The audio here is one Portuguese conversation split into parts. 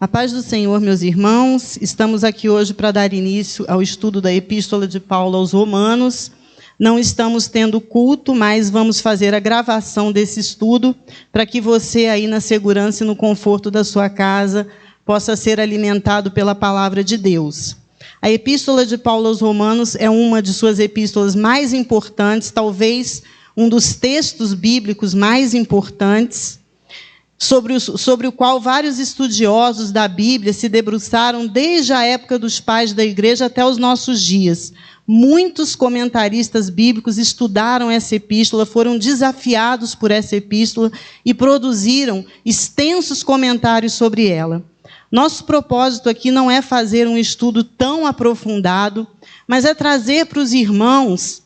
A paz do Senhor, meus irmãos. Estamos aqui hoje para dar início ao estudo da Epístola de Paulo aos Romanos. Não estamos tendo culto, mas vamos fazer a gravação desse estudo para que você aí na segurança e no conforto da sua casa possa ser alimentado pela palavra de Deus. A Epístola de Paulo aos Romanos é uma de suas epístolas mais importantes, talvez um dos textos bíblicos mais importantes, sobre o qual vários estudiosos da Bíblia se debruçaram desde a época dos pais da igreja até os nossos dias. Muitos comentaristas bíblicos estudaram essa epístola, foram desafiados por essa epístola e produziram extensos comentários sobre ela. Nosso propósito aqui não é fazer um estudo tão aprofundado, mas é trazer para os irmãos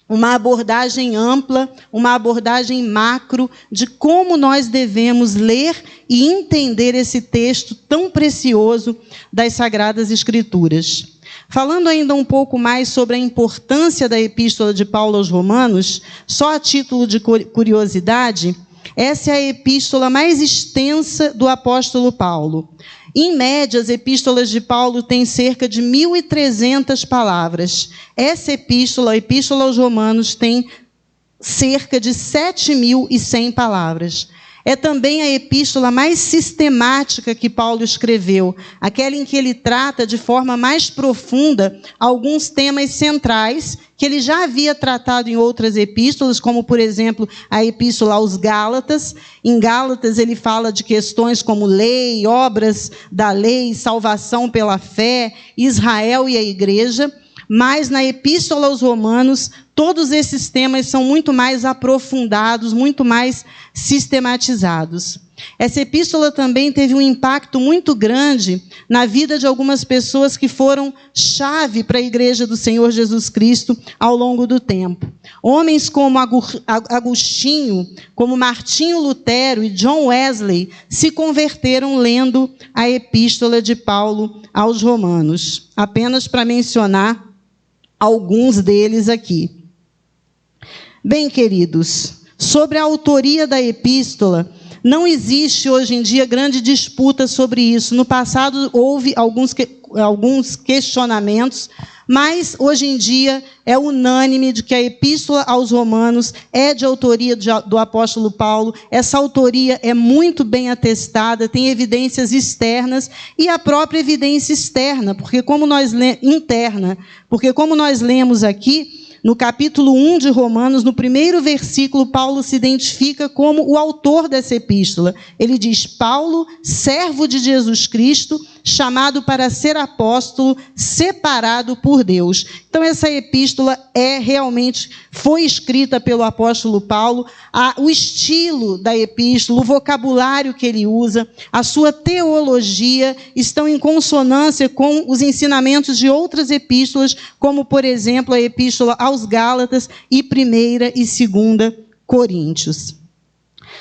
uma abordagem ampla, uma abordagem macro de como nós devemos ler e entender esse texto tão precioso das Sagradas Escrituras. Falando ainda um pouco mais sobre a importância da Epístola de Paulo aos Romanos, só a título de curiosidade, essa é a epístola mais extensa do apóstolo Paulo. Em média, as epístolas de Paulo têm cerca de 1.300 palavras. Essa epístola, a Epístola aos Romanos, tem cerca de 7.100 palavras. É também a epístola mais sistemática que Paulo escreveu, aquela em que ele trata de forma mais profunda alguns temas centrais que ele já havia tratado em outras epístolas, como, por exemplo, a epístola aos Gálatas. Em Gálatas ele fala de questões como lei, obras da lei, salvação pela fé, Israel e a igreja. Mas na Epístola aos Romanos, todos esses temas são muito mais aprofundados, muito mais sistematizados. Essa epístola também teve um impacto muito grande na vida de algumas pessoas que foram chave para a Igreja do Senhor Jesus Cristo ao longo do tempo. Homens como Agostinho, como Martinho Lutero e John Wesley se converteram lendo a Epístola de Paulo aos Romanos. Apenas para mencionar alguns deles aqui. Bem, queridos, sobre a autoria da epístola, não existe hoje em dia grande disputa sobre isso. No passado houve alguns questionamentos, mas hoje em dia é unânime de que a Epístola aos Romanos é de autoria do apóstolo Paulo. Essa autoria é muito bem atestada, tem evidências externas e a própria evidência externa, porque como nós lemos aqui, no capítulo 1 de Romanos, no primeiro versículo, Paulo se identifica como o autor dessa epístola. Ele diz: Paulo, servo de Jesus Cristo, chamado para ser apóstolo, separado por Deus. Então, essa epístola foi escrita pelo apóstolo Paulo. O estilo da epístola, o vocabulário que ele usa, a sua teologia estão em consonância com os ensinamentos de outras epístolas, como, por exemplo, a epístola aos Gálatas e 1ª e 2ª Coríntios.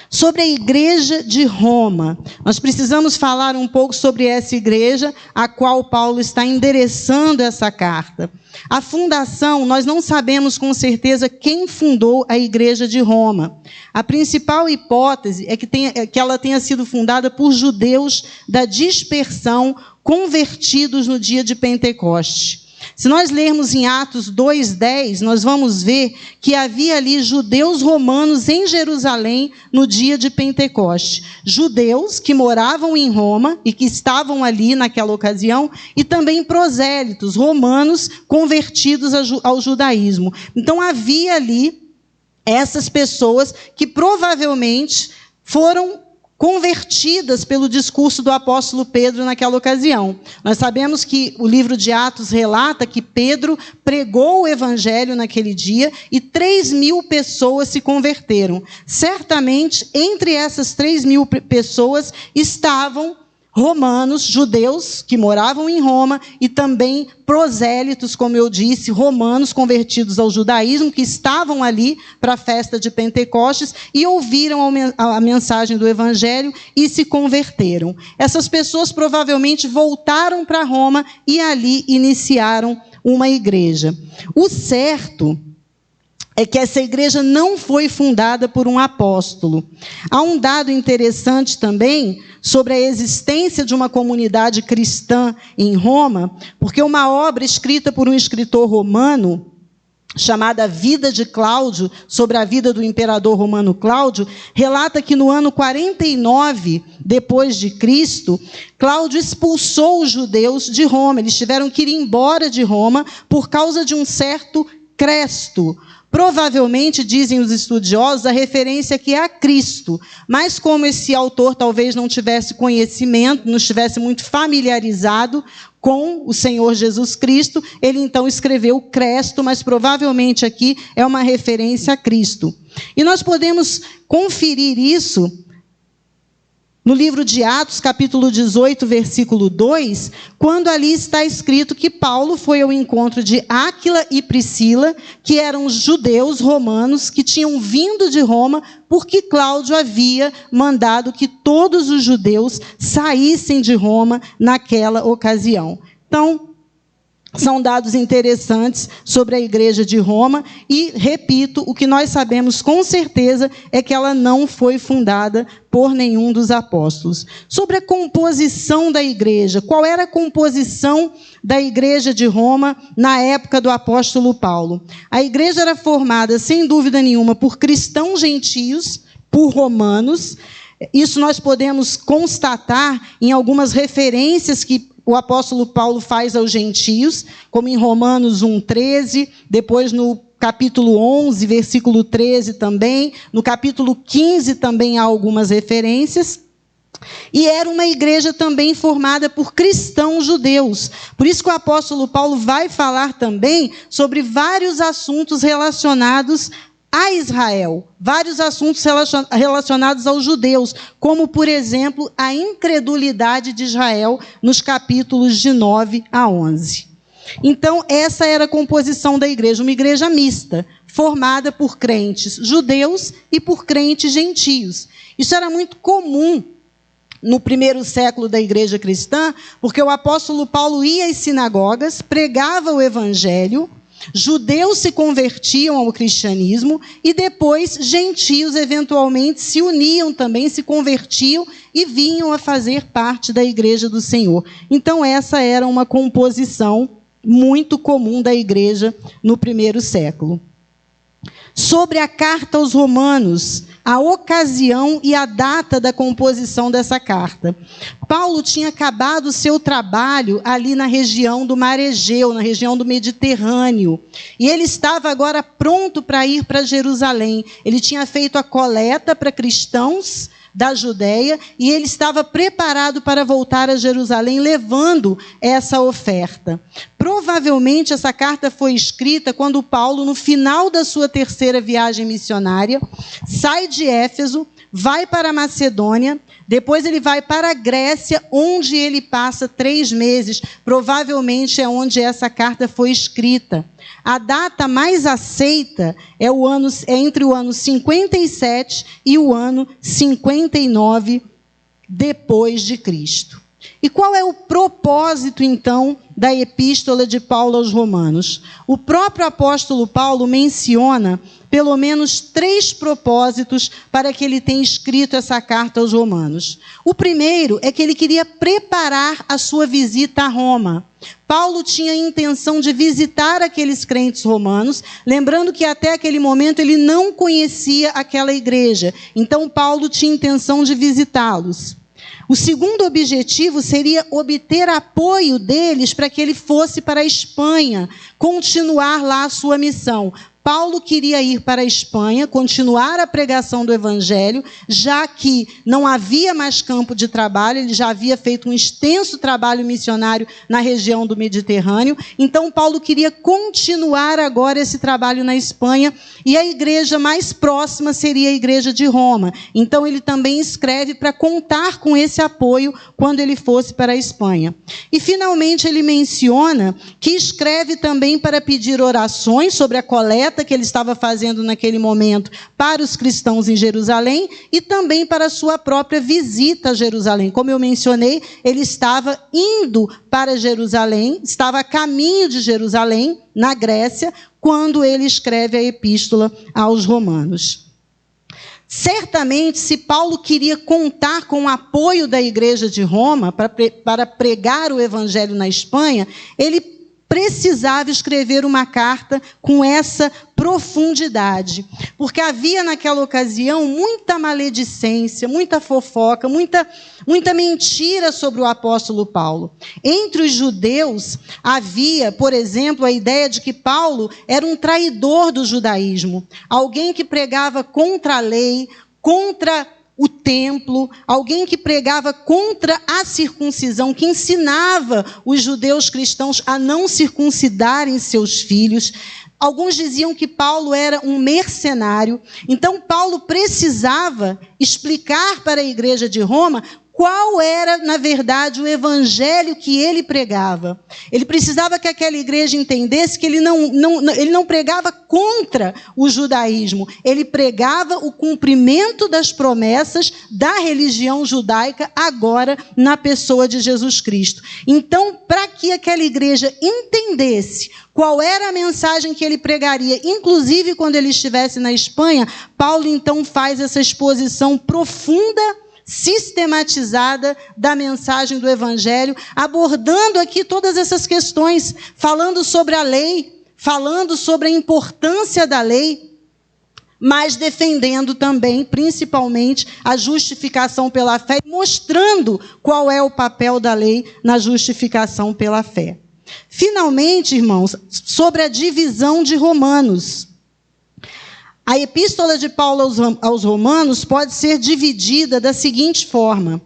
Sobre a igreja de Roma, nós precisamos falar um pouco sobre essa igreja a qual Paulo está endereçando essa carta. A fundação, nós não sabemos com certeza quem fundou a igreja de Roma. A principal hipótese é que ela tenha sido fundada por judeus da dispersão convertidos no dia de Pentecostes. Se nós lermos em Atos 2:10, nós vamos ver que havia ali judeus romanos em Jerusalém no dia de Pentecostes. Judeus que moravam em Roma e que estavam ali naquela ocasião, e também prosélitos romanos convertidos ao judaísmo. Então havia ali essas pessoas que provavelmente foram convertidas pelo discurso do apóstolo Pedro naquela ocasião. Nós sabemos que o livro de Atos relata que Pedro pregou o evangelho naquele dia e 3.000 pessoas se converteram. Certamente, entre essas 3.000 pessoas estavam romanos, judeus que moravam em Roma e também prosélitos, como eu disse, romanos convertidos ao judaísmo, que estavam ali para a festa de Pentecostes e ouviram a mensagem do evangelho e se converteram. Essas pessoas provavelmente voltaram para Roma e ali iniciaram uma igreja. O certo é que essa igreja não foi fundada por um apóstolo. Há um dado interessante também sobre a existência de uma comunidade cristã em Roma, porque uma obra escrita por um escritor romano, chamada Vida de Cláudio, sobre a vida do imperador romano Cláudio, relata que no ano 49 depois de Cristo, Cláudio expulsou os judeus de Roma. Eles tiveram que ir embora de Roma por causa de um certo Cresto. Provavelmente, dizem os estudiosos, a referência aqui é a Cristo. Mas como esse autor talvez não tivesse conhecimento, não estivesse muito familiarizado com o Senhor Jesus Cristo, ele então escreveu Cresto, mas provavelmente aqui é uma referência a Cristo. E nós podemos conferir isso no livro de Atos, capítulo 18, versículo 2, quando ali está escrito que Paulo foi ao encontro de Áquila e Priscila, que eram judeus romanos que tinham vindo de Roma, porque Cláudio havia mandado que todos os judeus saíssem de Roma naquela ocasião. Então, são dados interessantes sobre a igreja de Roma e, repito, o que nós sabemos com certeza é que ela não foi fundada por nenhum dos apóstolos. Sobre a composição da igreja, qual era a composição da igreja de Roma na época do apóstolo Paulo? A igreja era formada, sem dúvida nenhuma, por cristãos gentios, por romanos. Isso nós podemos constatar em algumas referências que o apóstolo Paulo faz aos gentios, como em Romanos 1,13, depois no capítulo 11, versículo 13 também, no capítulo 15 também há algumas referências. E era uma igreja também formada por cristãos judeus. Por isso que o apóstolo Paulo vai falar também sobre vários assuntos relacionados a Israel, vários assuntos relacionados aos judeus, como, por exemplo, a incredulidade de Israel, nos capítulos de 9 a 11. Então, essa era a composição da igreja, uma igreja mista, formada por crentes judeus e por crentes gentios. Isso era muito comum no primeiro século da igreja cristã, porque o apóstolo Paulo ia às sinagogas, pregava o evangelho, judeus se convertiam ao cristianismo e depois gentios eventualmente se uniam também, se convertiam e vinham a fazer parte da igreja do Senhor. Então essa era uma composição muito comum da igreja no primeiro século. Sobre a carta aos Romanos, a ocasião e a data da composição dessa carta. Paulo tinha acabado o seu trabalho ali na região do Mar Egeu, na região do Mediterrâneo. E ele estava agora pronto para ir para Jerusalém. Ele tinha feito a coleta para cristãos da Judéia e ele estava preparado para voltar a Jerusalém levando essa oferta. Provavelmente essa carta foi escrita quando Paulo, no final da sua terceira viagem missionária, sai de Éfeso, vai para a Macedônia, depois ele vai para a Grécia, onde ele passa 3 meses. Provavelmente é onde essa carta foi escrita. A data mais aceita é entre o ano 57 e o ano 59 depois de Cristo. E qual é o propósito, então, da epístola de Paulo aos Romanos? O próprio apóstolo Paulo menciona pelo menos 3 propósitos para que ele tenha escrito essa carta aos Romanos. O primeiro é que ele queria preparar a sua visita a Roma. Paulo tinha a intenção de visitar aqueles crentes romanos, lembrando que até aquele momento ele não conhecia aquela igreja. Então Paulo tinha intenção de visitá-los. O segundo objetivo seria obter apoio deles para que ele fosse para a Espanha, continuar lá a sua missão. Paulo queria ir para a Espanha, continuar a pregação do Evangelho, já que não havia mais campo de trabalho, ele já havia feito um extenso trabalho missionário na região do Mediterrâneo. Então, Paulo queria continuar agora esse trabalho na Espanha, e a igreja mais próxima seria a igreja de Roma. Então, ele também escreve para contar com esse apoio quando ele fosse para a Espanha. E, finalmente, ele menciona que escreve também para pedir orações sobre a coleta coleta que ele estava fazendo naquele momento para os cristãos em Jerusalém e também para a sua própria visita a Jerusalém. Como eu mencionei, ele estava indo para Jerusalém, estava a caminho de Jerusalém, na Grécia, quando ele escreve a epístola aos Romanos. Certamente, se Paulo queria contar com o apoio da igreja de Roma para pregar o evangelho na Espanha, ele precisava escrever uma carta com essa profundidade, porque havia naquela ocasião muita maledicência, muita fofoca, muita mentira sobre o apóstolo Paulo. Entre os judeus havia, por exemplo, a ideia de que Paulo era um traidor do judaísmo, alguém que pregava contra a lei, contra o templo, alguém que pregava contra a circuncisão, que ensinava os judeus cristãos a não circuncidarem seus filhos. Alguns diziam que Paulo era um mercenário. Então, Paulo precisava explicar para a igreja de Roma qual era, na verdade, o evangelho que ele pregava. Ele precisava que aquela igreja entendesse que ele não pregava contra o judaísmo, ele pregava o cumprimento das promessas da religião judaica, agora na pessoa de Jesus Cristo. Então, para que aquela igreja entendesse qual era a mensagem que ele pregaria, inclusive quando ele estivesse na Espanha, Paulo então faz essa exposição profunda, sistematizada da mensagem do Evangelho, abordando aqui todas essas questões, falando sobre a lei, falando sobre a importância da lei, mas defendendo também, principalmente, a justificação pela fé, mostrando qual é o papel da lei na justificação pela fé. Finalmente, irmãos, sobre a divisão de Romanos. A epístola de Paulo aos Romanos pode ser dividida da seguinte forma: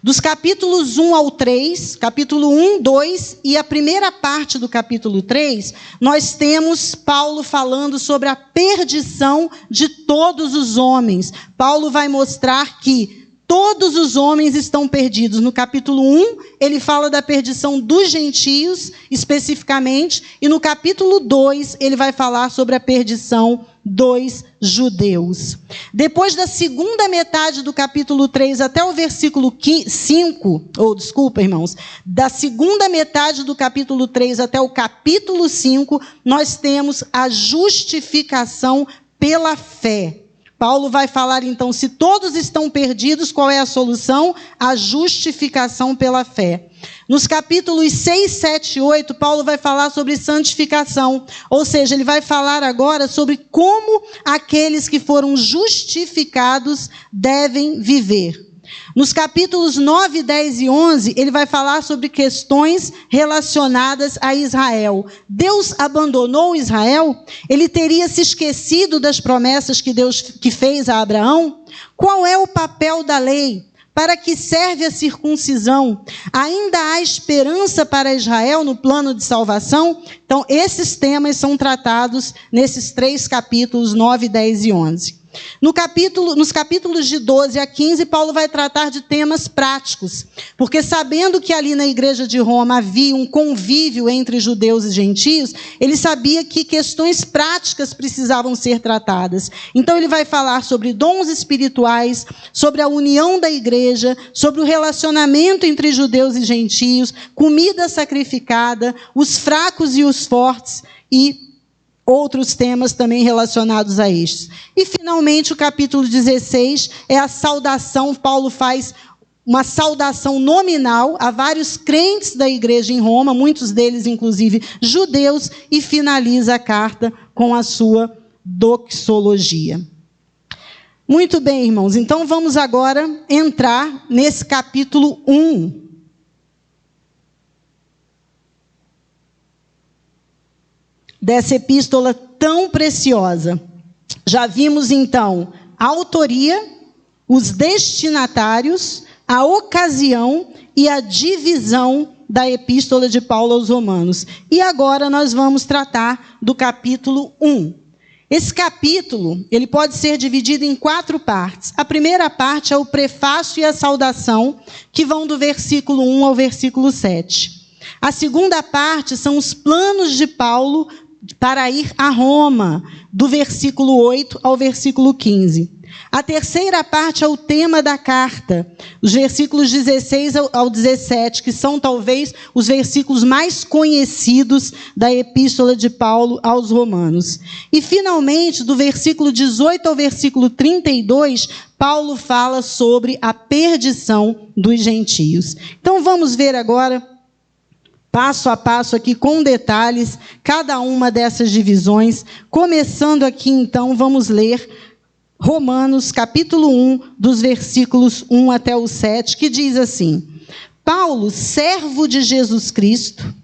dos capítulos 1 ao 3, capítulo 1, 2 e a primeira parte do capítulo 3, nós temos Paulo falando sobre a perdição de todos os homens. Paulo vai mostrar que todos os homens estão perdidos. No capítulo 1, ele fala da perdição dos gentios, especificamente, e no capítulo 2, ele vai falar sobre a perdição dos judeus. Depois da segunda metade do capítulo 3 até o versículo 5, irmãos, da segunda metade do capítulo 3 até o capítulo 5, nós temos a justificação pela fé. Paulo vai falar, então, se todos estão perdidos, qual é a solução? A justificação pela fé. Nos capítulos 6, 7 e 8, Paulo vai falar sobre santificação. Ou seja, ele vai falar agora sobre como aqueles que foram justificados devem viver. Nos capítulos 9, 10 e 11, ele vai falar sobre questões relacionadas a Israel. Deus abandonou Israel? Ele teria se esquecido das promessas que fez a Abraão? Qual é o papel da lei? Para que serve a circuncisão? Ainda há esperança para Israel no plano de salvação? Então, esses temas são tratados nesses 3 capítulos, 9, 10 e 11. Nos capítulos de 12 a 15, Paulo vai tratar de temas práticos, porque sabendo que ali na igreja de Roma havia um convívio entre judeus e gentios, ele sabia que questões práticas precisavam ser tratadas. Então ele vai falar sobre dons espirituais, sobre a união da igreja, sobre o relacionamento entre judeus e gentios, comida sacrificada, os fracos e os fortes e outros temas também relacionados a estes. E, finalmente, o capítulo 16 é a saudação. Paulo faz uma saudação nominal a vários crentes da igreja em Roma, muitos deles, inclusive, judeus, e finaliza a carta com a sua doxologia. Muito bem, irmãos. Então, vamos agora entrar nesse capítulo 1. Dessa epístola tão preciosa. Já vimos, então, a autoria, os destinatários, a ocasião e a divisão da epístola de Paulo aos Romanos. E agora nós vamos tratar do capítulo 1. Esse capítulo, ele pode ser dividido em 4 partes. A primeira parte é o prefácio e a saudação, que vão do versículo 1 ao versículo 7. A segunda parte são os planos de Paulo para ir a Roma, do versículo 8 ao versículo 15. A terceira parte é o tema da carta, os versículos 16 ao 17, que são talvez os versículos mais conhecidos da epístola de Paulo aos Romanos. E, finalmente, do versículo 18 ao versículo 32, Paulo fala sobre a perdição dos gentios. Então, vamos ver agora, passo a passo aqui, com detalhes, cada uma dessas divisões. Começando aqui, então, vamos ler Romanos, capítulo 1, dos versículos 1 até o 7, que diz assim: Paulo, servo de Jesus Cristo,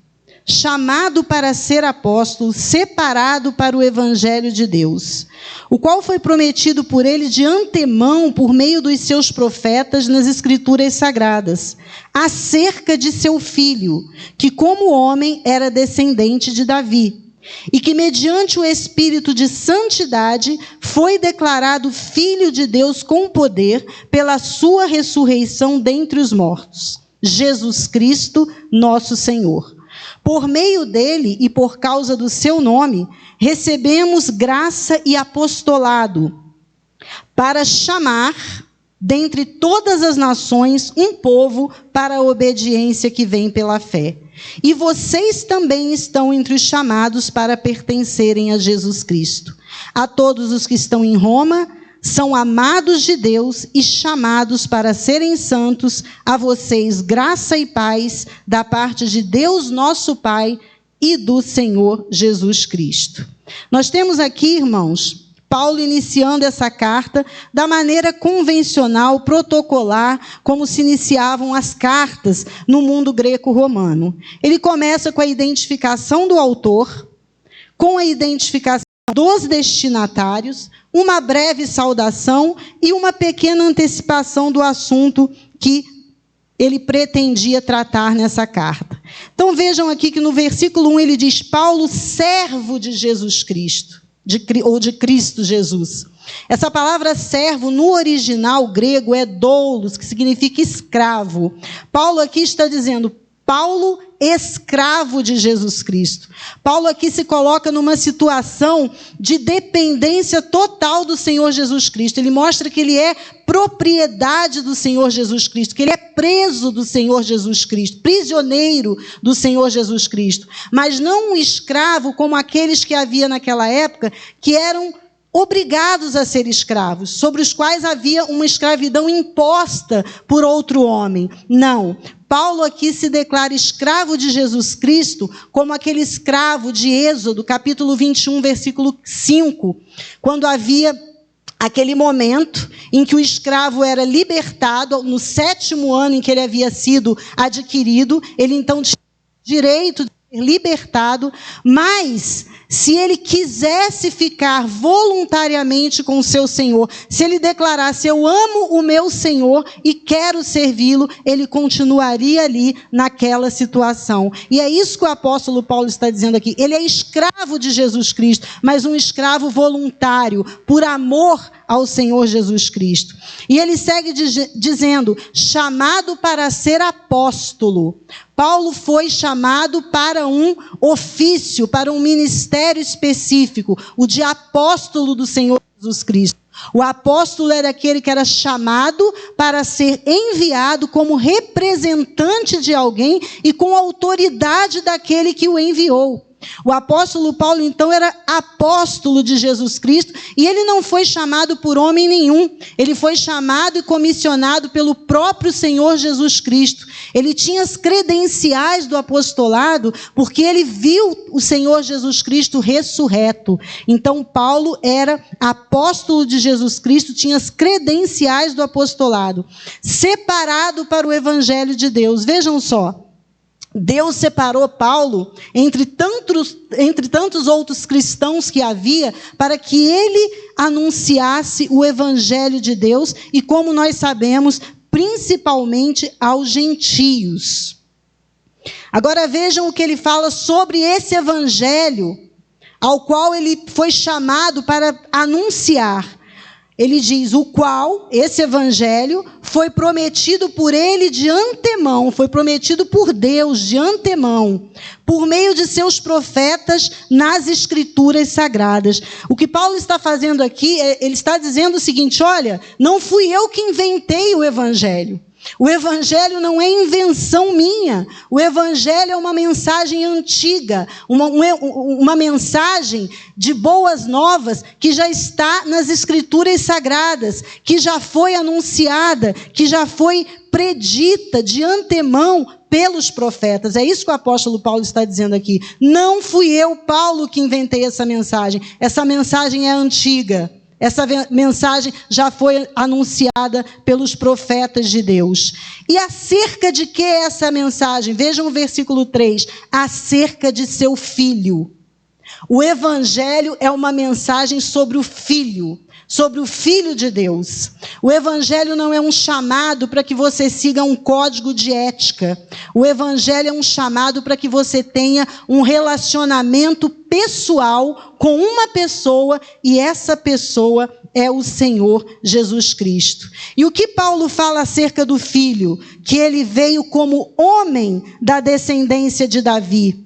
chamado para ser apóstolo, separado para o evangelho de Deus, o qual foi prometido por ele de antemão por meio dos seus profetas nas Escrituras Sagradas, acerca de seu filho, que como homem era descendente de Davi, e que mediante o Espírito de santidade foi declarado Filho de Deus com poder pela sua ressurreição dentre os mortos, Jesus Cristo, nosso Senhor. Por meio dele e por causa do seu nome, recebemos graça e apostolado para chamar dentre todas as nações um povo para a obediência que vem pela fé. E vocês também estão entre os chamados para pertencerem a Jesus Cristo. A todos os que estão em Roma, são amados de Deus e chamados para serem santos, a vocês graça e paz da parte de Deus nosso Pai e do Senhor Jesus Cristo. Nós temos aqui, irmãos, Paulo iniciando essa carta da maneira convencional, protocolar, como se iniciavam as cartas no mundo greco-romano. Ele começa com a identificação do autor, com a identificação dos destinatários, uma breve saudação e uma pequena antecipação do assunto que ele pretendia tratar nessa carta. Então vejam aqui que no versículo 1 ele diz: Paulo, servo de Jesus Cristo. Ou de Cristo Jesus. Essa palavra servo, no original grego, é doulos, que significa escravo. Paulo aqui está dizendo, Paulo, escravo de Jesus Cristo. Paulo aqui se coloca numa situação de dependência total do Senhor Jesus Cristo. Ele mostra que ele é propriedade do Senhor Jesus Cristo, que ele é preso do Senhor Jesus Cristo, prisioneiro do Senhor Jesus Cristo. Mas não um escravo como aqueles que havia naquela época, que eram obrigados a ser escravos, sobre os quais havia uma escravidão imposta por outro homem. Não. Paulo aqui se declara escravo de Jesus Cristo, como aquele escravo de Êxodo, capítulo 21, versículo 5, quando havia aquele momento em que o escravo era libertado, no 7º ano em que ele havia sido adquirido, ele então tinha direito de ser libertado, mas se ele quisesse ficar voluntariamente com o seu Senhor, se ele declarasse, eu amo o meu Senhor e quero servi-lo, ele continuaria ali naquela situação. E é isso que o apóstolo Paulo está dizendo aqui. Ele é escravo de Jesus Cristo, mas um escravo voluntário, por amor ao Senhor Jesus Cristo. E ele segue dizendo, chamado para ser apóstolo. Paulo foi chamado para um ofício, para um ministério específico, o de apóstolo do Senhor Jesus Cristo. O apóstolo era aquele que era chamado para ser enviado como representante de alguém e com autoridade daquele que o enviou. O apóstolo Paulo, então, era apóstolo de Jesus Cristo e ele não foi chamado por homem nenhum. Ele foi chamado e comissionado pelo próprio Senhor Jesus Cristo. Ele tinha as credenciais do apostolado porque ele viu o Senhor Jesus Cristo ressurreto. Então, Paulo era apóstolo de Jesus Cristo, tinha as credenciais do apostolado, separado para o evangelho de Deus. Vejam só. Deus separou Paulo entre tantos outros cristãos que havia para que ele anunciasse o evangelho de Deus e, como nós sabemos, principalmente aos gentios. Agora vejam o que ele fala sobre esse evangelho ao qual ele foi chamado para anunciar. ele diz, o qual, esse evangelho, foi prometido por ele de antemão, foi prometido por Deus de antemão, por meio de seus profetas nas escrituras sagradas. O que Paulo está fazendo aqui, ele está dizendo o seguinte, olha, não fui eu que inventei o evangelho. O evangelho não é invenção minha, o evangelho é uma mensagem antiga, uma mensagem de boas novas que já está nas escrituras sagradas, que já foi anunciada, que já foi predita de antemão pelos profetas. É isso que o apóstolo Paulo está dizendo aqui. Não fui eu, Paulo, que inventei essa mensagem é antiga. Essa mensagem já foi anunciada pelos profetas de Deus. E acerca de que é essa mensagem? Vejam o versículo 3. Acerca de seu filho. O evangelho é uma mensagem sobre o filho de Deus. O evangelho não é um chamado para que você siga um código de ética. O evangelho é um chamado para que você tenha um relacionamento pessoal com uma pessoa, e essa pessoa é o Senhor Jesus Cristo. E o que Paulo fala acerca do filho? Que ele veio como homem da descendência de Davi,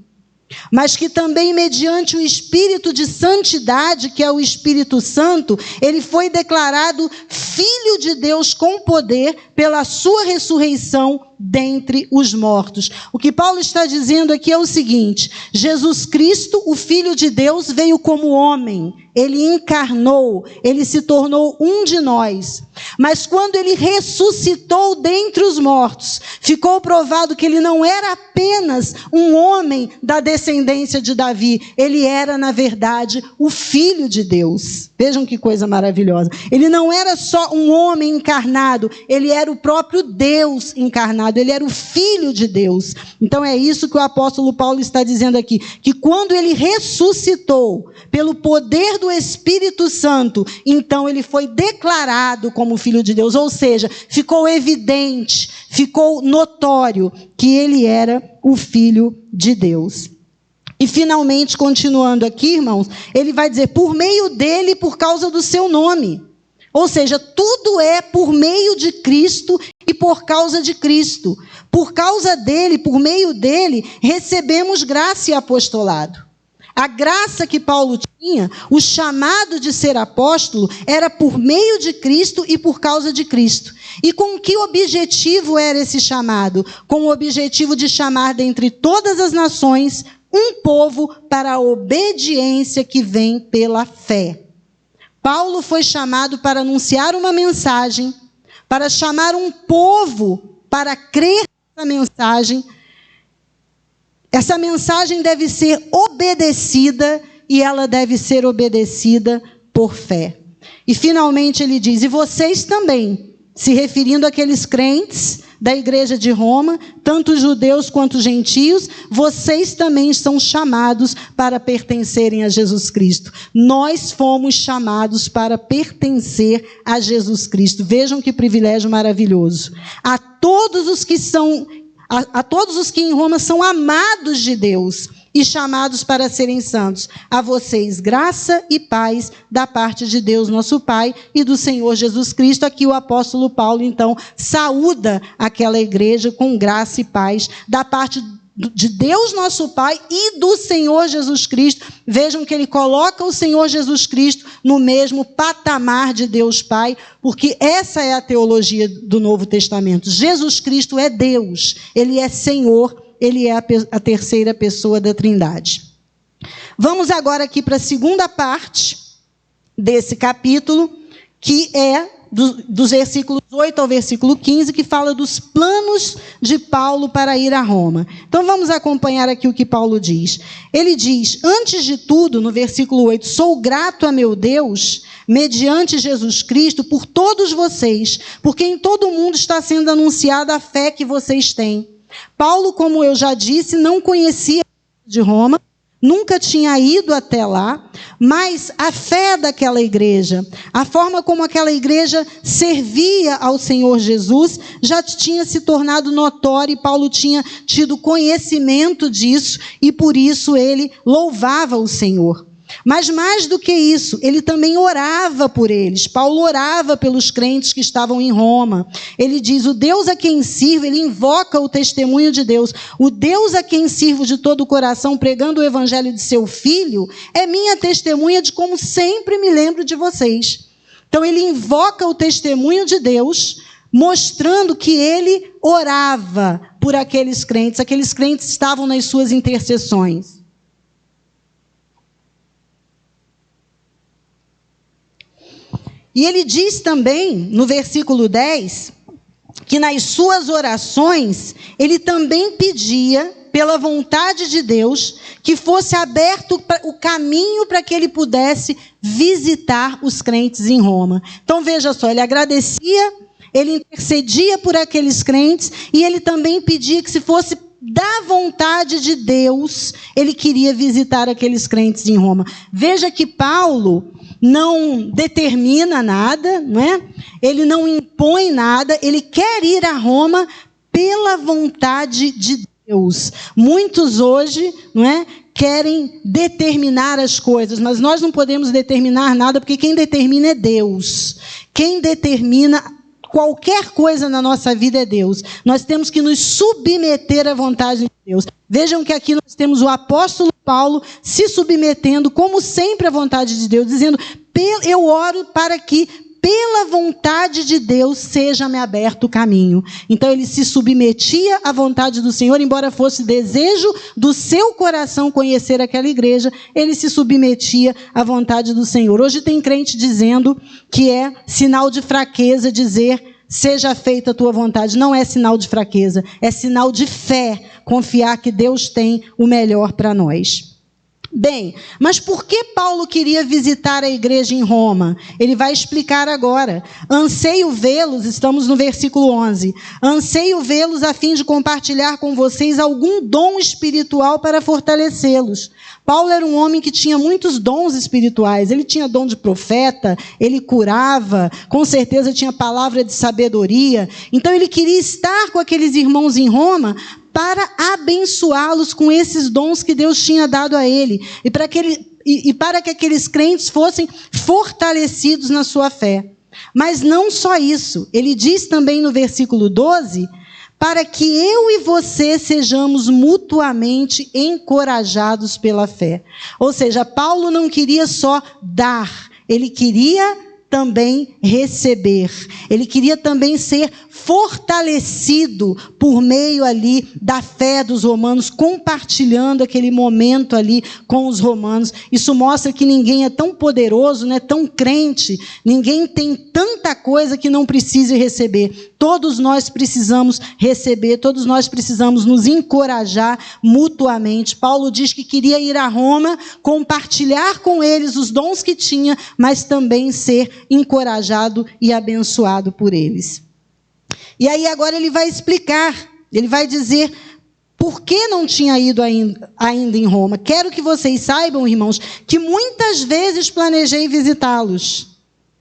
mas que também mediante o Espírito de santidade, que é o Espírito Santo, ele foi declarado Filho de Deus com poder pela sua ressurreição dentre os mortos. O que Paulo está dizendo aqui é o seguinte: Jesus Cristo, o Filho de Deus, veio como homem, ele encarnou, ele se tornou um de nós. Mas quando ele ressuscitou dentre os mortos, ficou provado que ele não era apenas um homem da descendência de Davi, ele era, na verdade, o Filho de Deus. Vejam que coisa maravilhosa. Ele não era só um homem encarnado, ele era o próprio Deus encarnado, ele era o Filho de Deus. Então é isso que o apóstolo Paulo está dizendo aqui, que quando ele ressuscitou, pelo poder do Espírito Santo, então ele foi declarado como Filho de Deus, ou seja, ficou evidente, ficou notório que ele era o Filho de Deus. E finalmente, continuando aqui, irmãos, ele vai dizer, por meio dele, por causa do seu nome. Ou seja, tudo é por meio de Cristo e por causa de Cristo. Por causa dele, por meio dele, recebemos graça e apostolado. A graça que Paulo tinha, o chamado de ser apóstolo, era por meio de Cristo e por causa de Cristo. E com que objetivo era esse chamado? Com o objetivo de chamar dentre todas as nações um povo para a obediência que vem pela fé. Paulo foi chamado para anunciar uma mensagem, para chamar um povo para crer nessa mensagem. Essa mensagem deve ser obedecida e ela deve ser obedecida por fé. E finalmente ele diz, e vocês também, se referindo àqueles crentes da igreja de Roma, tanto judeus quanto gentios, vocês também são chamados para pertencerem a Jesus Cristo. Nós fomos chamados para pertencer a Jesus Cristo. Vejam que privilégio maravilhoso. A todos os que em Roma são amados de Deus e chamados para serem santos. A vocês graça e paz da parte de Deus nosso Pai e do Senhor Jesus Cristo. Aqui o apóstolo Paulo, então, saúda aquela igreja com graça e paz da parte de Deus nosso Pai e do Senhor Jesus Cristo. Vejam que ele coloca o Senhor Jesus Cristo no mesmo patamar de Deus Pai, porque essa é a teologia do Novo Testamento. Jesus Cristo é Deus, ele é Senhor, ele é a terceira pessoa da Trindade. Vamos agora aqui para a segunda parte desse capítulo, que é dos versículos 8 ao versículo 15, que fala dos planos de Paulo para ir a Roma. Então vamos acompanhar aqui o que Paulo diz. Ele diz, antes de tudo, no versículo 8, sou grato a meu Deus, mediante Jesus Cristo, por todos vocês, porque em todo o mundo está sendo anunciada a fé que vocês têm. Paulo, como eu já disse, não conhecia de Roma, nunca tinha ido até lá, mas a fé daquela igreja, a forma como aquela igreja servia ao Senhor Jesus, já tinha se tornado notória, e Paulo tinha tido conhecimento disso, e por isso ele louvava o Senhor. Mas mais do que isso, ele também orava por eles. Paulo orava pelos crentes que estavam em Roma. Ele diz, o Deus a quem sirvo, ele invoca o testemunho de Deus. O Deus a quem sirvo de todo o coração, pregando o evangelho de seu Filho, é minha testemunha de como sempre me lembro de vocês. Então ele invoca o testemunho de Deus, mostrando que ele orava por aqueles crentes estavam nas suas intercessões. E ele diz também, no versículo 10, que nas suas orações, ele também pedia, pela vontade de Deus, que fosse aberto o caminho para que ele pudesse visitar os crentes em Roma. Então veja só, ele agradecia, ele intercedia por aqueles crentes, e ele também pedia que, se fosse da vontade de Deus, ele queria visitar aqueles crentes em Roma. Veja que Paulo não determina nada, não é? Ele não impõe nada, ele quer ir a Roma pela vontade de Deus. Muitos hoje, não é, querem determinar as coisas, mas nós não podemos determinar nada, porque quem determina é Deus. Quem determina qualquer coisa na nossa vida é Deus. Nós temos que nos submeter à vontade de Deus. Vejam que aqui nós temos o apóstolo Paulo se submetendo, como sempre, à vontade de Deus, dizendo, eu oro para que, pela vontade de Deus, seja-me aberto o caminho. Então ele se submetia à vontade do Senhor, embora fosse desejo do seu coração conhecer aquela igreja, ele se submetia à vontade do Senhor. Hoje tem crente dizendo que é sinal de fraqueza dizer, seja feita a tua vontade. Não é sinal de fraqueza, é sinal de fé, confiar que Deus tem o melhor para nós. Bem, mas por que Paulo queria visitar a igreja em Roma? Ele vai explicar agora. Anseio vê-los, estamos no versículo 11. Anseio vê-los a fim de compartilhar com vocês algum dom espiritual para fortalecê-los. Paulo era um homem que tinha muitos dons espirituais. Ele tinha dom de profeta, ele curava, com certeza tinha palavra de sabedoria. Então ele queria estar com aqueles irmãos em Roma para abençoá-los com esses dons que Deus tinha dado a ele, e para que aqueles crentes fossem fortalecidos na sua fé. Mas não só isso, ele diz também no versículo 12, para que eu e você sejamos mutuamente encorajados pela fé. Ou seja, Paulo não queria só dar, ele queria também receber. Ele queria também ser fortalecido por meio ali da fé dos romanos, compartilhando aquele momento ali com os romanos. Isso mostra que ninguém é tão poderoso, né, tão crente, ninguém tem tanta coisa que não precise receber. Todos nós precisamos receber, todos nós precisamos nos encorajar mutuamente. Paulo diz que queria ir a Roma, compartilhar com eles os dons que tinha, mas também ser encorajado e abençoado por eles. E aí agora ele vai explicar, ele vai dizer por que não tinha ido ainda em Roma. Quero que vocês saibam, irmãos, que muitas vezes planejei visitá-los.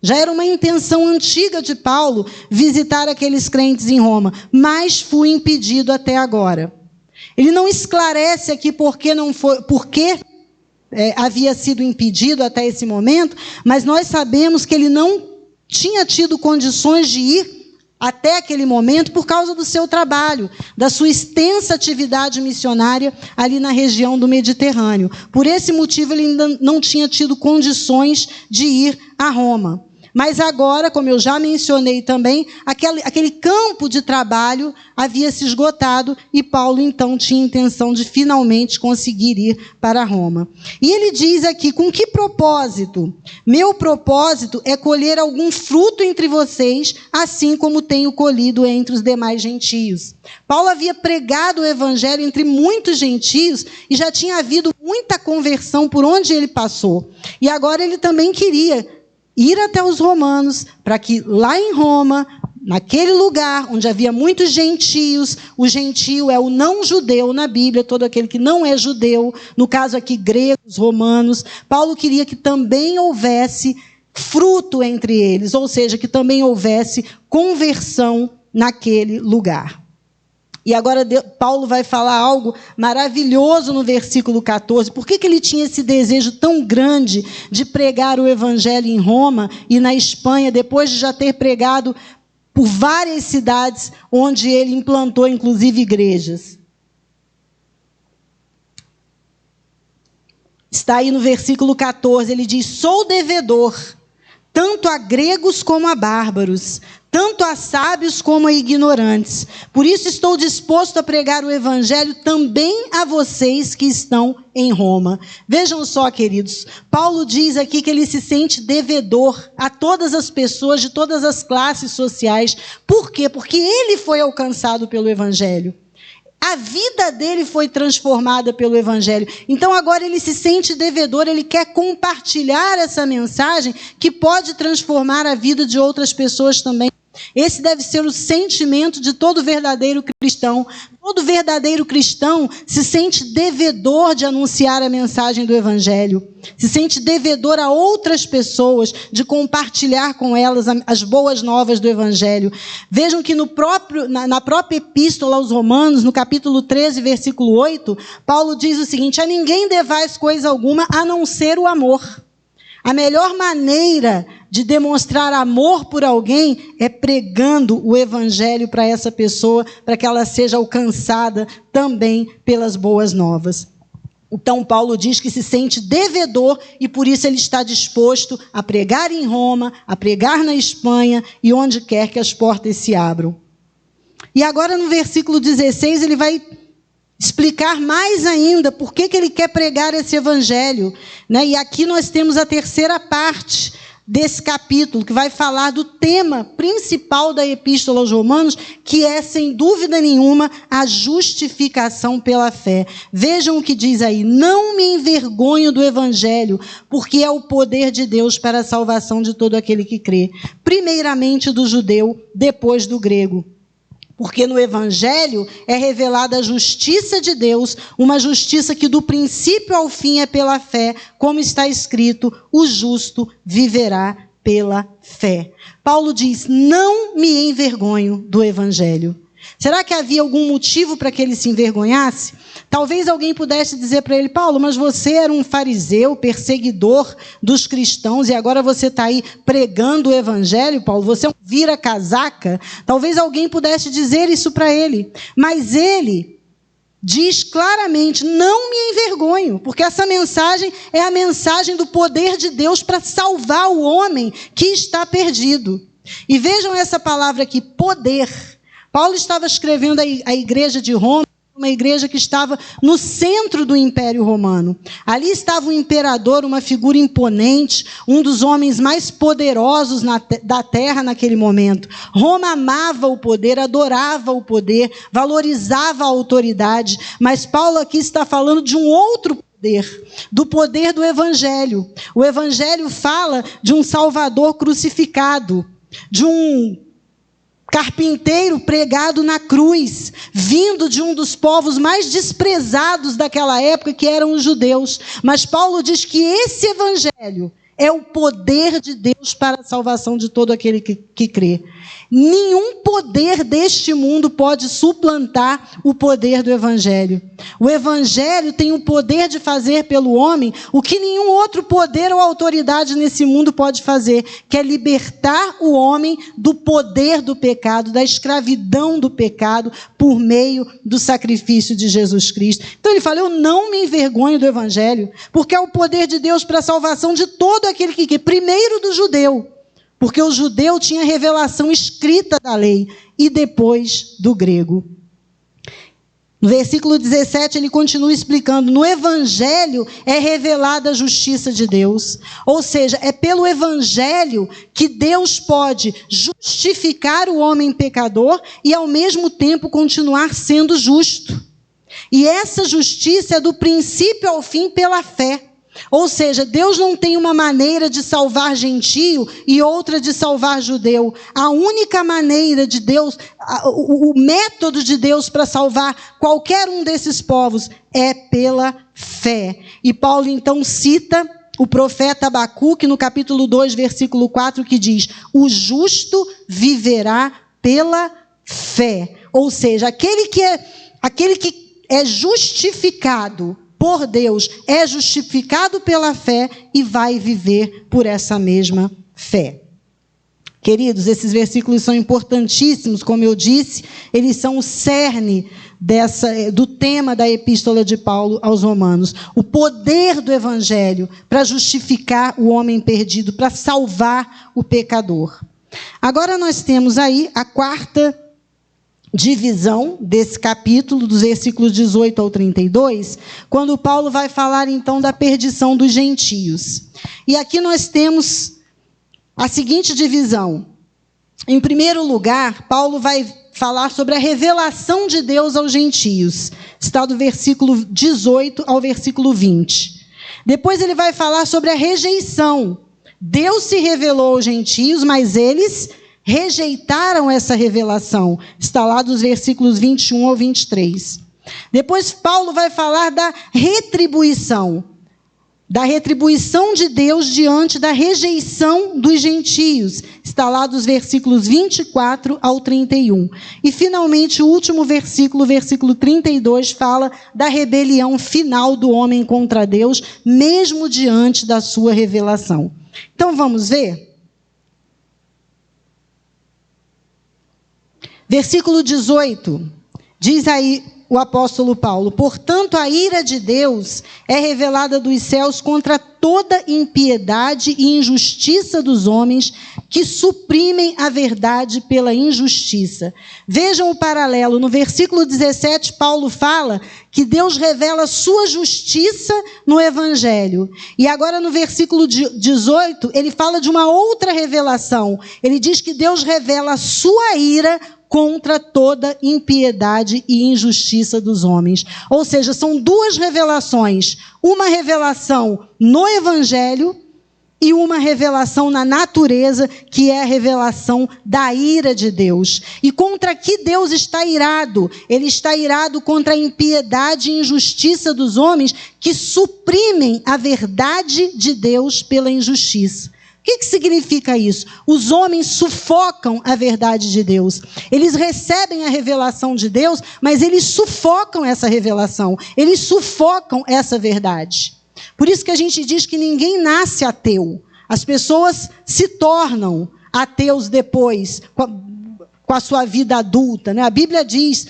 Já era uma intenção antiga de Paulo visitar aqueles crentes em Roma, mas fui impedido até agora. Ele não esclarece aqui por que havia sido impedido até esse momento, mas nós sabemos que ele não tinha tido condições de ir até aquele momento por causa do seu trabalho, da sua extensa atividade missionária ali na região do Mediterrâneo. Por esse motivo, ele ainda não tinha tido condições de ir a Roma. Mas agora, como eu já mencionei também, aquele campo de trabalho havia se esgotado e Paulo, então, tinha intenção de finalmente conseguir ir para Roma. E ele diz aqui, com que propósito? Meu propósito é colher algum fruto entre vocês, assim como tenho colhido entre os demais gentios. Paulo havia pregado o evangelho entre muitos gentios e já tinha havido muita conversão por onde ele passou. E agora ele também queria ir até os romanos, para que lá em Roma, naquele lugar onde havia muitos gentios, o gentio é o não judeu na Bíblia, todo aquele que não é judeu, no caso aqui gregos, romanos, Paulo queria que também houvesse fruto entre eles, ou seja, que também houvesse conversão naquele lugar. E agora Paulo vai falar algo maravilhoso no versículo 14. Por que ele tinha esse desejo tão grande de pregar o evangelho em Roma e na Espanha, depois de já ter pregado por várias cidades onde ele implantou, inclusive, igrejas? Está aí no versículo 14, ele diz: sou devedor, tanto a gregos como a bárbaros, tanto a sábios como a ignorantes. Por isso estou disposto a pregar o evangelho também a vocês que estão em Roma. Vejam só, queridos, Paulo diz aqui que ele se sente devedor a todas as pessoas de todas as classes sociais. Por quê? Porque ele foi alcançado pelo evangelho. A vida dele foi transformada pelo evangelho. Então agora ele se sente devedor, ele quer compartilhar essa mensagem que pode transformar a vida de outras pessoas também. Esse deve ser o sentimento de todo verdadeiro cristão. Todo verdadeiro cristão se sente devedor de anunciar a mensagem do evangelho. Se sente devedor a outras pessoas de compartilhar com elas as boas novas do evangelho. Vejam que na própria epístola aos Romanos, no capítulo 13, versículo 8, Paulo diz o seguinte: a ninguém devais coisa alguma a não ser o amor. A melhor maneira de demonstrar amor por alguém é pregando o evangelho para essa pessoa, para que ela seja alcançada também pelas boas novas. Então Paulo diz que se sente devedor e por isso ele está disposto a pregar em Roma, a pregar na Espanha e onde quer que as portas se abram. E agora no versículo 16 ele vai explicar mais ainda por que ele quer pregar esse evangelho, né? E aqui nós temos a terceira parte desse capítulo, que vai falar do tema principal da epístola aos Romanos, que é, sem dúvida nenhuma, a justificação pela fé. Vejam o que diz aí: não me envergonho do evangelho, porque é o poder de Deus para a salvação de todo aquele que crê, primeiramente do judeu, depois do grego. Porque no evangelho é revelada a justiça de Deus, uma justiça que do princípio ao fim é pela fé, como está escrito: o justo viverá pela fé. Paulo diz: não me envergonho do evangelho. Será que havia algum motivo para que ele se envergonhasse? Talvez alguém pudesse dizer para ele: Paulo, mas você era um fariseu, perseguidor dos cristãos, e agora você está aí pregando o evangelho, Paulo, você é um vira-casaca. Talvez alguém pudesse dizer isso para ele, mas ele diz claramente: não me envergonho, porque essa mensagem é a mensagem do poder de Deus para salvar o homem que está perdido. E vejam essa palavra aqui: poder. Paulo estava escrevendo a igreja de Roma, uma igreja que estava no centro do Império Romano. Ali estava o imperador, uma figura imponente, um dos homens mais poderosos da terra naquele momento. Roma amava o poder, adorava o poder, valorizava a autoridade, mas Paulo aqui está falando de um outro poder, do poder do evangelho. O evangelho fala de um Salvador crucificado, de um carpinteiro pregado na cruz, vindo de um dos povos mais desprezados daquela época, que eram os judeus. Mas Paulo diz que esse evangelho é o poder de Deus para a salvação de todo aquele que crê. Nenhum poder deste mundo pode suplantar o poder do evangelho. O evangelho tem o poder de fazer pelo homem o que nenhum outro poder ou autoridade nesse mundo pode fazer, que é libertar o homem do poder do pecado, da escravidão do pecado, por meio do sacrifício de Jesus Cristo. Então ele fala: eu não me envergonho do evangelho, porque é o poder de Deus para a salvação de todo aquele que quer, primeiro do judeu, porque o judeu tinha revelação escrita da lei, e depois do grego. No versículo 17, ele continua explicando: no evangelho é revelada a justiça de Deus. Ou seja, é pelo evangelho que Deus pode justificar o homem pecador e, ao mesmo tempo, continuar sendo justo. E essa justiça é do princípio ao fim pela fé. Ou seja, Deus não tem uma maneira de salvar gentio e outra de salvar judeu. A única maneira de Deus, o método de Deus para salvar qualquer um desses povos é pela fé. E Paulo então cita o profeta Abacuque no capítulo 2, versículo 4, que diz: o justo viverá pela fé. Ou seja, aquele que é justificado por Deus, é justificado pela fé e vai viver por essa mesma fé. Queridos, esses versículos são importantíssimos, como eu disse, eles são o cerne do tema da epístola de Paulo aos Romanos. O poder do evangelho para justificar o homem perdido, para salvar o pecador. Agora nós temos aí a quarta divisão desse capítulo, dos versículos 18 ao 32, quando Paulo vai falar então da perdição dos gentios. E aqui nós temos a seguinte divisão. Em primeiro lugar, Paulo vai falar sobre a revelação de Deus aos gentios. Está do versículo 18 ao versículo 20. Depois ele vai falar sobre a rejeição. Deus se revelou aos gentios, mas eles rejeitaram essa revelação. Está lá dos versículos 21 ao 23. Depois Paulo vai falar da retribuição de Deus diante da rejeição dos gentios. Está lá dos versículos 24 ao 31. E, finalmente, o último versículo, versículo 32, fala da rebelião final do homem contra Deus, mesmo diante da sua revelação. Então, vamos ver? Versículo 18, diz aí o apóstolo Paulo: portanto, a ira de Deus é revelada dos céus contra toda impiedade e injustiça dos homens que suprimem a verdade pela injustiça. Vejam o paralelo. No versículo 17, Paulo fala que Deus revela sua justiça no evangelho. E agora no versículo 18, ele fala de uma outra revelação. Ele diz que Deus revela a sua ira contra toda impiedade e injustiça dos homens. Ou seja, são duas revelações. Uma revelação no evangelho e uma revelação na natureza, que é a revelação da ira de Deus. E contra que Deus está irado? Ele está irado contra a impiedade e injustiça dos homens que suprimem a verdade de Deus pela injustiça. O que significa isso? Os homens sufocam a verdade de Deus. Eles recebem a revelação de Deus, mas eles sufocam essa revelação. Eles sufocam essa verdade. Por isso que a gente diz que ninguém nasce ateu. As pessoas se tornam ateus depois, com a sua vida adulta, né? A Bíblia diz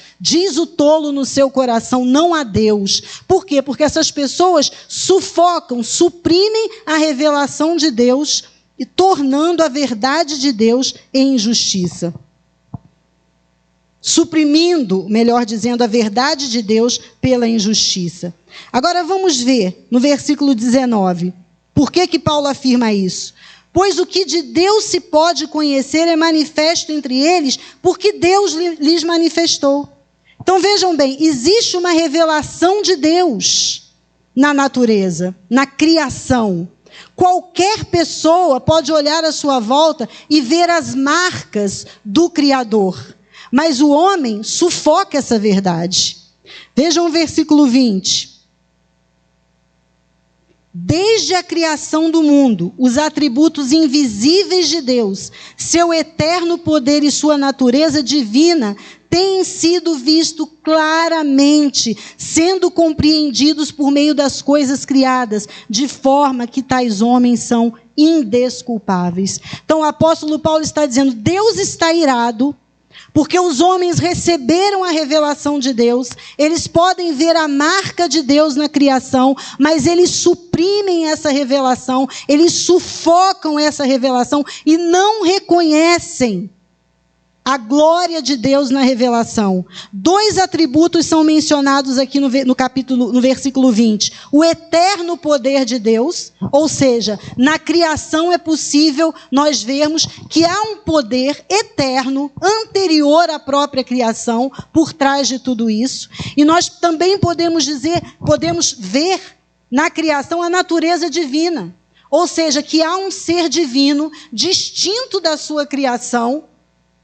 o tolo no seu coração, não há Deus. Por quê? Porque essas pessoas sufocam, suprimem a revelação de Deus, e tornando a verdade de Deus em injustiça. Suprimindo, melhor dizendo, a verdade de Deus pela injustiça. Agora vamos ver no versículo 19. Por que Paulo afirma isso? Pois o que de Deus se pode conhecer é manifesto entre eles, porque Deus lhes manifestou. Então vejam bem, existe uma revelação de Deus na natureza, na criação. Qualquer pessoa pode olhar à sua volta e ver as marcas do Criador. Mas o homem sufoca essa verdade. Vejam o versículo 20. Desde a criação do mundo, os atributos invisíveis de Deus, seu eterno poder e sua natureza divina, têm sido vistos claramente, sendo compreendidos por meio das coisas criadas, de forma que tais homens são indesculpáveis. Então o apóstolo Paulo está dizendo, Deus está irado, porque os homens receberam a revelação de Deus, eles podem ver a marca de Deus na criação, mas eles suprimem essa revelação, eles sufocam essa revelação e não reconhecem a glória de Deus na revelação. Dois atributos são mencionados aqui no versículo 20. O eterno poder de Deus, ou seja, na criação é possível nós vermos que há um poder eterno, anterior à própria criação, por trás de tudo isso. E nós também podemos ver na criação a natureza divina. Ou seja, que há um ser divino, distinto da sua criação,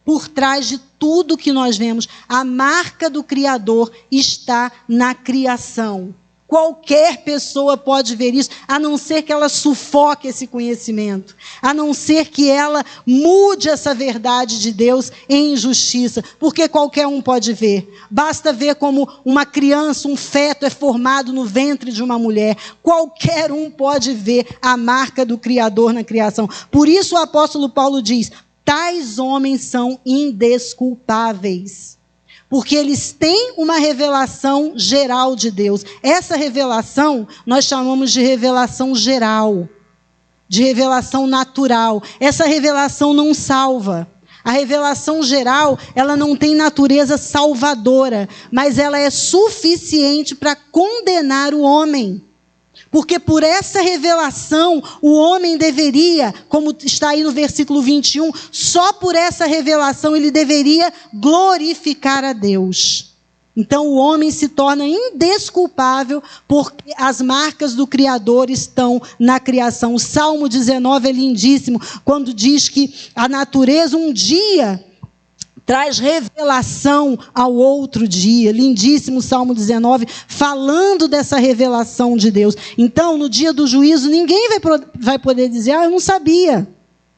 por trás de tudo que nós vemos. A marca do Criador está na criação. Qualquer pessoa pode ver isso, a não ser que ela sufoque esse conhecimento, a não ser que ela mude essa verdade de Deus em injustiça, porque qualquer um pode ver. Basta ver como uma criança, um feto é formado no ventre de uma mulher. Qualquer um pode ver a marca do Criador na criação. Por isso o apóstolo Paulo diz: tais homens são indesculpáveis. Porque eles têm uma revelação geral de Deus. Essa revelação nós chamamos de revelação geral, de revelação natural. Essa revelação não salva. A revelação geral, ela não tem natureza salvadora, mas ela é suficiente para condenar o homem. Porque por essa revelação, o homem deveria, como está aí no versículo 21, só por essa revelação ele deveria glorificar a Deus. Então o homem se torna indesculpável porque as marcas do Criador estão na criação. O Salmo 19 é lindíssimo, quando diz que a natureza um dia traz revelação ao outro dia. Lindíssimo o Salmo 19, falando dessa revelação de Deus. Então, no dia do juízo, ninguém vai poder dizer: eu não sabia.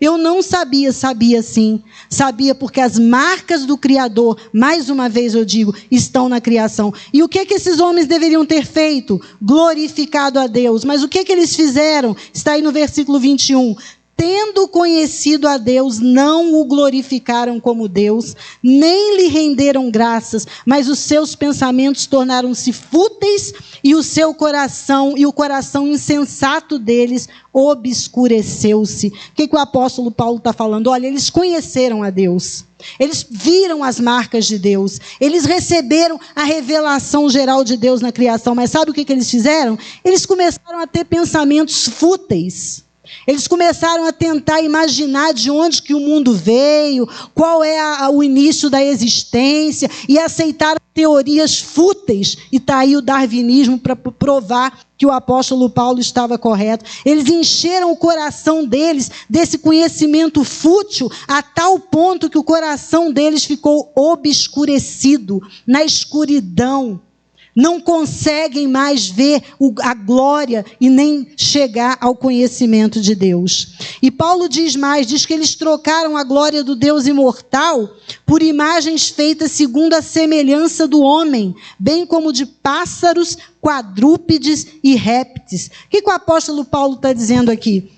Eu não sabia. Sabia sim. Sabia porque as marcas do Criador, mais uma vez eu digo, estão na criação. E o que esses homens deveriam ter feito? Glorificado a Deus. Mas o que eles fizeram? Está aí no versículo 21. Tendo conhecido a Deus, não o glorificaram como Deus, nem lhe renderam graças, mas os seus pensamentos tornaram-se fúteis e o coração insensato deles obscureceu-se. O que o apóstolo Paulo está falando? Olha, eles conheceram a Deus. Eles viram as marcas de Deus. Eles receberam a revelação geral de Deus na criação. Mas sabe o que eles fizeram? Eles começaram a ter pensamentos fúteis. Eles começaram a tentar imaginar de onde que o mundo veio, qual é o início da existência, e aceitaram teorias fúteis. E está aí o darwinismo para provar que o apóstolo Paulo estava correto. Eles encheram o coração deles desse conhecimento fútil, a tal ponto que o coração deles ficou obscurecido, na escuridão. Não conseguem mais ver a glória e nem chegar ao conhecimento de Deus. E Paulo diz mais, diz que eles trocaram a glória do Deus imortal por imagens feitas segundo a semelhança do homem, bem como de pássaros, quadrúpedes e répteis. O que o apóstolo Paulo está dizendo aqui?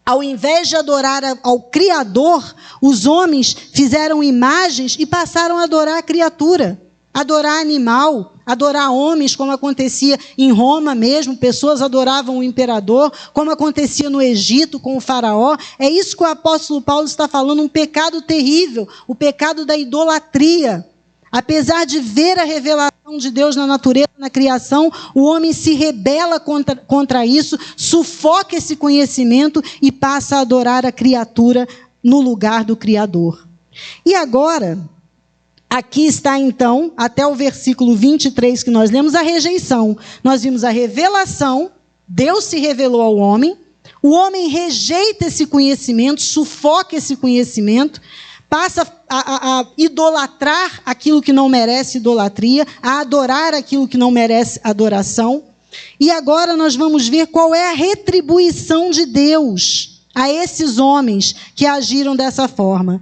Ao invés de adorar ao Criador, os homens fizeram imagens e passaram a adorar a criatura. Adorar animal, adorar homens, como acontecia em Roma mesmo, pessoas adoravam o imperador, como acontecia no Egito com o faraó. É isso que o apóstolo Paulo está falando, um pecado terrível, o pecado da idolatria. Apesar de ver a revelação de Deus na natureza, na criação, o homem se rebela contra isso, sufoca esse conhecimento e passa a adorar a criatura no lugar do Criador. E agora, aqui está então, até o versículo 23 que nós lemos, a rejeição. Nós vimos a revelação, Deus se revelou ao homem, o homem rejeita esse conhecimento, sufoca esse conhecimento, passa a idolatrar aquilo que não merece idolatria, a adorar aquilo que não merece adoração. E agora nós vamos ver qual é a retribuição de Deus a esses homens que agiram dessa forma.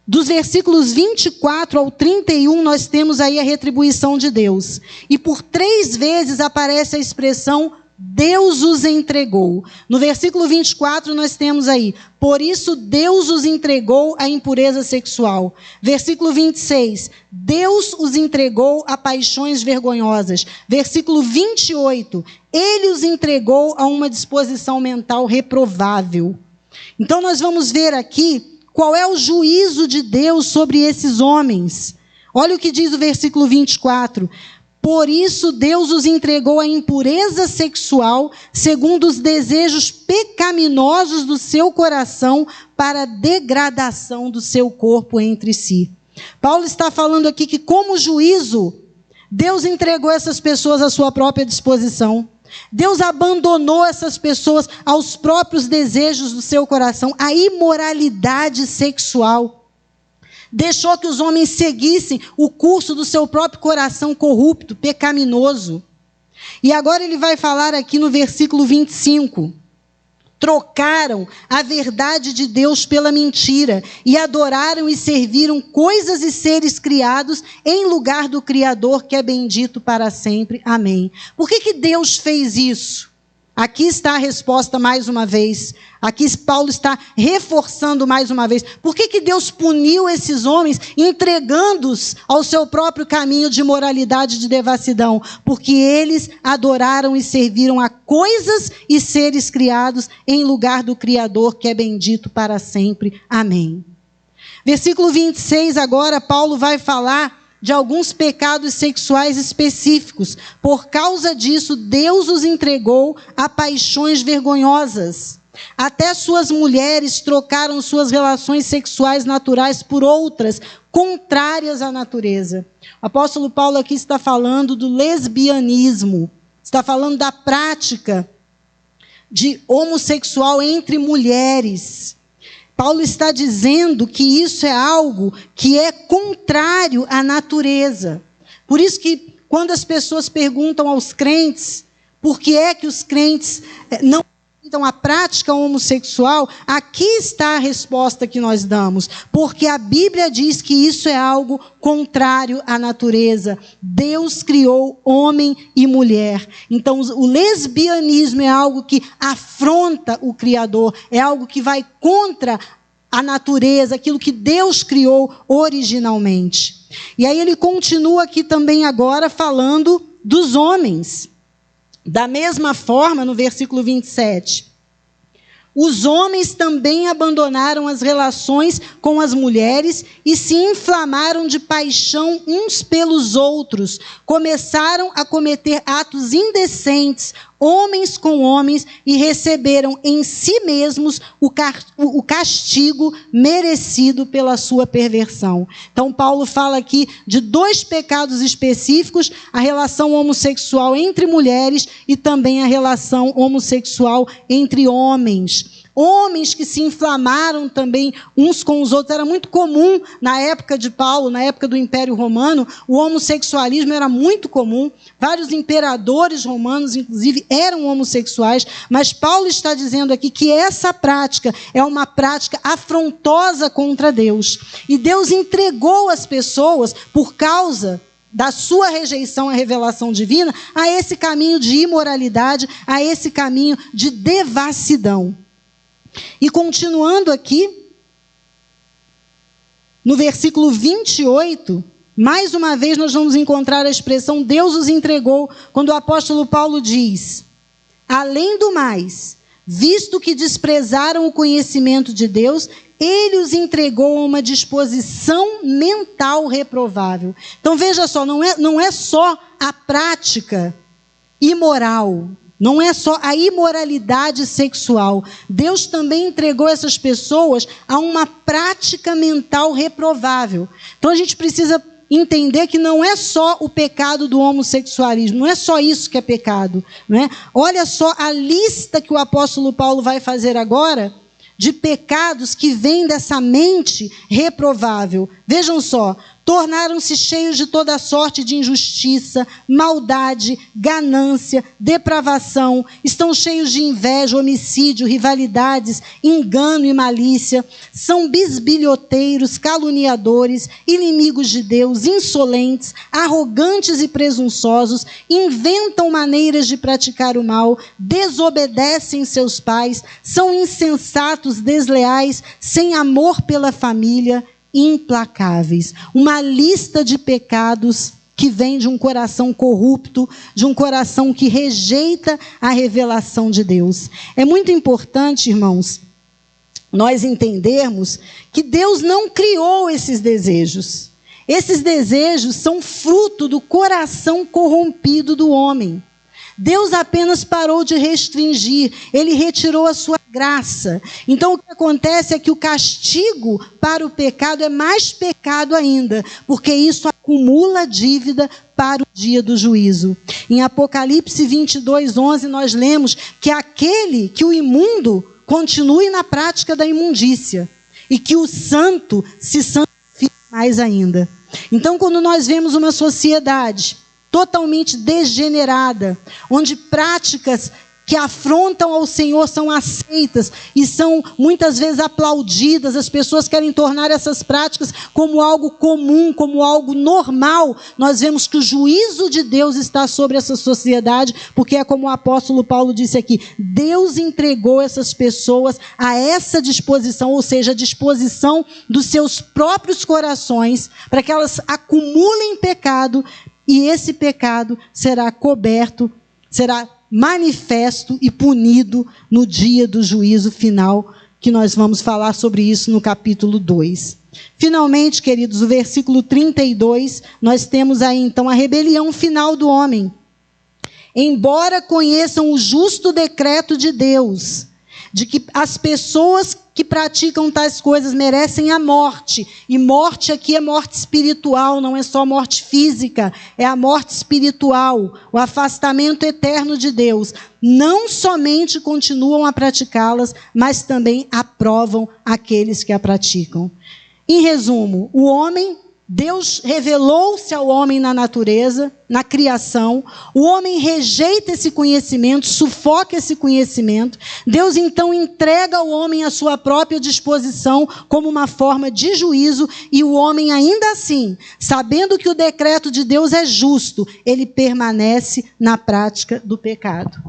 Dos versículos 24 ao 31, nós temos aí a retribuição de Deus. E por 3 vezes aparece a expressão Deus os entregou. No versículo 24 nós temos aí, por isso Deus os entregou à impureza sexual. Versículo 26, Deus os entregou a paixões vergonhosas. Versículo 28, Ele os entregou a uma disposição mental reprovável. Então nós vamos ver aqui qual é o juízo de Deus sobre esses homens. Olha o que diz o versículo 24. Por isso Deus os entregou à impureza sexual, segundo os desejos pecaminosos do seu coração, para a degradação do seu corpo entre si. Paulo está falando aqui que, como juízo, Deus entregou essas pessoas à sua própria disposição. Deus abandonou essas pessoas aos próprios desejos do seu coração, à imoralidade sexual. Deixou que os homens seguissem o curso do seu próprio coração corrupto, pecaminoso. E agora ele vai falar aqui no versículo 25. Trocaram a verdade de Deus pela mentira e adoraram e serviram coisas e seres criados em lugar do Criador, que é bendito para sempre. Amém. Por que Deus fez isso? Aqui está a resposta mais uma vez. Aqui Paulo está reforçando mais uma vez. Por que Deus puniu esses homens, entregando-os ao seu próprio caminho de imoralidade e de devassidão? Porque eles adoraram e serviram a coisas e seres criados em lugar do Criador, que é bendito para sempre. Amém. Versículo 26, agora Paulo vai falar de alguns pecados sexuais específicos. Por causa disso, Deus os entregou a paixões vergonhosas. Até suas mulheres trocaram suas relações sexuais naturais por outras, contrárias à natureza. O apóstolo Paulo aqui está falando do lesbianismo. Está falando da prática de homossexual entre mulheres. Paulo está dizendo que isso é algo que é contrário à natureza. Por isso que quando as pessoas perguntam aos crentes por que é que os crentes não aceitam a prática homossexual, aqui está a resposta que nós damos. Porque a Bíblia diz que isso é algo contrário à natureza. Deus criou homem e mulher. Então o lesbianismo é algo que afronta o Criador, é algo que vai contra a natureza, aquilo que Deus criou originalmente. E aí ele continua aqui também agora falando dos homens. Da mesma forma, no versículo 27, os homens também abandonaram as relações com as mulheres e se inflamaram de paixão uns pelos outros. Começaram a cometer atos indecentes, homens com homens, e receberam em si mesmos o castigo merecido pela sua perversão. Então, Paulo fala aqui de dois pecados específicos: a relação homossexual entre mulheres e também a relação homossexual entre homens. Homens que se inflamaram também uns com os outros. Era muito comum na época de Paulo, na época do Império Romano, o homossexualismo era muito comum. Vários imperadores romanos, inclusive, eram homossexuais. Mas Paulo está dizendo aqui que essa prática é uma prática afrontosa contra Deus. E Deus entregou as pessoas, por causa da sua rejeição à revelação divina, a esse caminho de imoralidade, a esse caminho de devassidão. E continuando aqui, no versículo 28, mais uma vez nós vamos encontrar a expressão Deus os entregou, quando o apóstolo Paulo diz: além do mais, visto que desprezaram o conhecimento de Deus, ele os entregou a uma disposição mental reprovável. Então veja só, não é só a prática imoral, não é só a imoralidade sexual. Deus também entregou essas pessoas a uma prática mental reprovável. Então a gente precisa entender que não é só o pecado do homossexualismo, não é só isso que é pecado, não é? Olha só a lista que o apóstolo Paulo vai fazer agora de pecados que vêm dessa mente reprovável. Vejam só: tornaram-se cheios de toda sorte de injustiça, maldade, ganância, depravação, estão cheios de inveja, homicídio, rivalidades, engano e malícia, são bisbilhoteiros, caluniadores, inimigos de Deus, insolentes, arrogantes e presunçosos, inventam maneiras de praticar o mal, desobedecem seus pais, são insensatos, desleais, sem amor pela família, implacáveis. Uma lista de pecados que vem de um coração corrupto, de um coração que rejeita a revelação de Deus. É muito importante, irmãos, nós entendermos que Deus não criou esses desejos. Esses desejos são fruto do coração corrompido do homem. Deus apenas parou de restringir, ele retirou a sua graça. Então o que acontece é que o castigo para o pecado é mais pecado ainda, porque isso acumula dívida para o dia do juízo. Em Apocalipse 22:11 nós lemos que o imundo continue na prática da imundícia e que o santo se santifique mais ainda. Então quando nós vemos uma sociedade totalmente degenerada, onde práticas que afrontam ao Senhor são aceitas e são muitas vezes aplaudidas. As pessoas querem tornar essas práticas como algo comum, como algo normal. Nós vemos que o juízo de Deus está sobre essa sociedade, porque é como o apóstolo Paulo disse aqui, Deus entregou essas pessoas a essa disposição, ou seja, a disposição dos seus próprios corações, para que elas acumulem pecado, e esse pecado será coberto, será manifesto e punido no dia do juízo final, que nós vamos falar sobre isso no capítulo 2. Finalmente, queridos, o versículo 32, nós temos aí então a rebelião final do homem. Embora conheçam o justo decreto de Deus, de que as pessoas que praticam tais coisas merecem a morte, e morte aqui é morte espiritual, não é só morte física, é a morte espiritual, o afastamento eterno de Deus. Não somente continuam a praticá-las, mas também aprovam aqueles que a praticam. Em resumo, o homem, Deus revelou-se ao homem na natureza, na criação. O homem rejeita esse conhecimento, sufoca esse conhecimento. Deus então entrega ao homem a sua própria disposição como uma forma de juízo, e o homem ainda assim, sabendo que o decreto de Deus é justo, ele permanece na prática do pecado.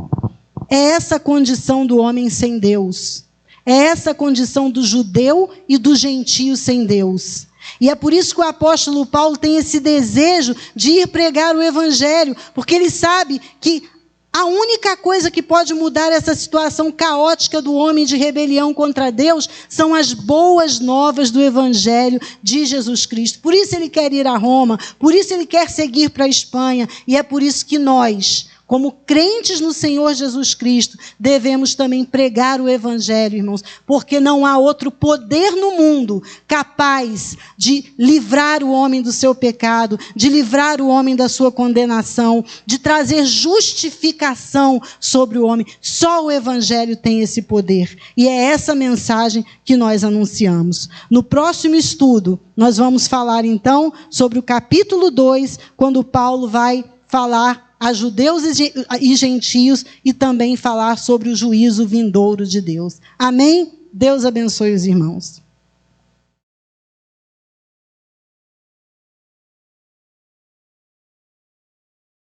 É essa a condição do homem sem Deus. É essa a condição do judeu e do gentio sem Deus. E é por isso que o apóstolo Paulo tem esse desejo de ir pregar o evangelho, porque ele sabe que a única coisa que pode mudar essa situação caótica do homem de rebelião contra Deus são as boas novas do evangelho de Jesus Cristo. Por isso ele quer ir a Roma, por isso ele quer seguir para a Espanha, e é por isso que nós, como crentes no Senhor Jesus Cristo, devemos também pregar o evangelho, irmãos, porque não há outro poder no mundo capaz de livrar o homem do seu pecado, de livrar o homem da sua condenação, de trazer justificação sobre o homem. Só o evangelho tem esse poder, e é essa mensagem que nós anunciamos. No próximo estudo, nós vamos falar então sobre o capítulo 2, quando Paulo vai falar a judeus e gentios, e também falar sobre o juízo vindouro de Deus. Amém? Deus abençoe os irmãos.